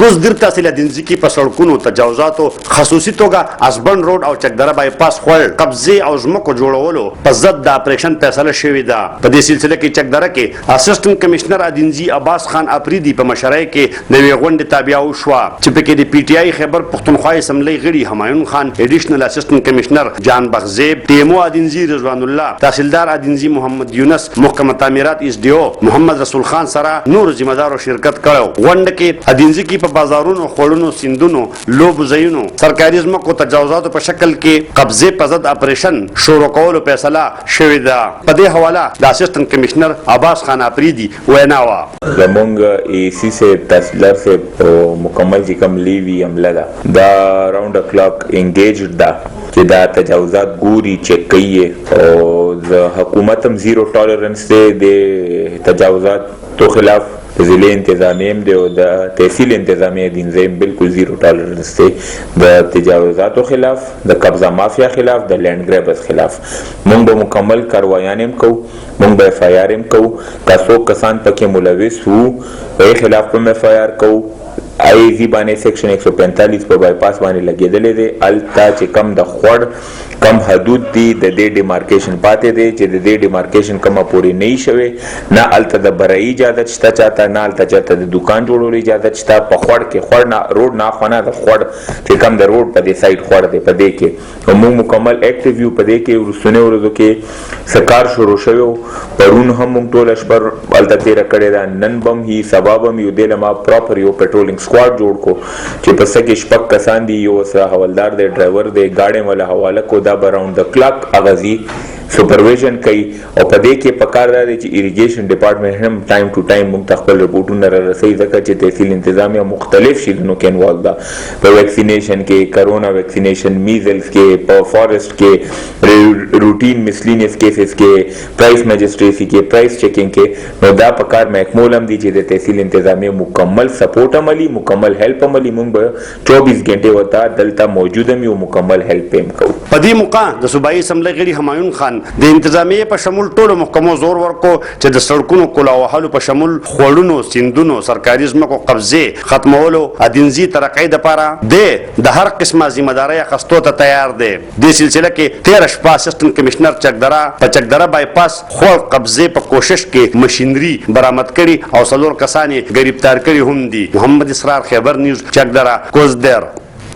کوزدر تحصیل ادینزي کې په سړکونو تجاوزاتو خصوصي توګه اسبن روډ او چکدره بایپاس خول قبضه او ځمکو جوړولو په ضد د اپریشن فیصله شوې ده. په دې سلسله کې چکدره کې اسسټنټ کمشنر ادینزي عباس خان افریدي په مشرۍ کې نوې غونډه تابع وشوه چې په کې د پی ټی آی خیبر پښتونخوا اسمبلی غړي همایون خان، ایډیشنل اسسټنټ کمشنر جان بغزیب، ټیمو ادینزي رضوان الله، تحصیلدار ادینزي محمد یونس، محکمه تعمیرات ایس ډی او محمد رسول خان سره نور ذمہ دارو شرکت کړو. غونډه کې ادینزي کې په بازارونو، خوړونو، سیندونو، لوب ځایونو، سرکاري ځمکو تجاوزاتو په شکل کې قبضه په ضد اپریشن شروع کولو فیصله شوې ده. په دې حواله د اسسټنټ کمشنر عباس خان افریدي وینا وا زمونږ ای سی سے تحصیلدار سے مکمل چې کوم لیوی عمله ده دا راوند کلاک انګیجډ ده چې دا تجاوزات ګوري چیک کوي او د حکومت هم زیرو ټالرنس دی د تجاوزاتو خلاف ضلع انتظامیه دی او د تحصیل انتظامیه دینځه بالکل زیرو ټالرنس دی د تجاوزاتو خلاف، د قبضه مافیا خلاف، د لینډ ګریبرز خلاف. موږ به مکمل کاروایان هم کوو، موږ به اف آی آر هم کوو، که څوک کسان پکې ملوث وو هغې خلاف هم اف آی آر کوو. آئی زی باندې سیکشن 145 په بایپاس باندې لګېدلې دی. هلته چې کم د خوړ کم حدود دي د دې ډیمارکیشن پاتې دی چې د دې ډیمارکیشن کومه پورې نه وي شوې، نه هلته د برایي اجازت شته چاته، نه هلته چاته د دوکان جوړولو اجازت شته. په خوړ کې خوړ نه روډ نه اخوا نه د خوړ چې کم د روډ په دې سایډ خوړ دی په دې کې موږ مکمل اکټیو یو. په دې کې وروستنیو ورځو کې سکار شروع شوی و، پرون هم موږ ټوله شپه هلته تېره کړې ده، نن به هم هي سبا به هم یو دې له ما پراپر یو پټرولینګ سکواډ جوړ کو چې په څه کې شپږ کسان دي، یو سره حوالدار دی، ډرایور دی، ګاډی والا حواله کو، دا به راوند د کلاک اغازي سپرویژن کوي. او په دې کې پکار دا دی چې اریګیشن ډپارټمنټ هم ټایم ټو ټایم موږ ته خپل رپورټونه را رسوي ځکه چې تحصیل انتظامیه مختلف شیزونو کې انوالو ده، په ویکسینیشن کې، کرونا ویکسینیشن، میزلز کې، په فارسټ کې، روټین مسلینیس کیسز کې، پرایس میجسټریسي کې، پرایس چیکینګ کې. نو دا پکار محکمول هم دي چې د تحصیل انتظامیه مکمل سپورټ عملي، مکمل هیلپ عملي. موږ به 24 غنټې ورته دلته موجود هم یو مکمل هیلپ هم کوو. په دې موقع د صوبایي اسمبلی غړي همایون خان د انتظامیه په شمول ټولو محکمو زور ورکو چې د سړکونو کولا وهلو په شمول خوړونو، سیندونو، سرکاري ځمکو قبضې ختمولو ادینزي ترقۍ دپاره د هر قسمه ذمه دارۍ اخیستو ته تیار دی. دې سلسله کې 13 شپه اسسټنټ کمشنر چکدره بایپاس خوړ قبضې په کوشش کې مشینري برآمد کړي او 4 کسان یې ګرفتار کړي هم دي. محمد اسرار، خیبر نیوز، چکدره، کوزدر.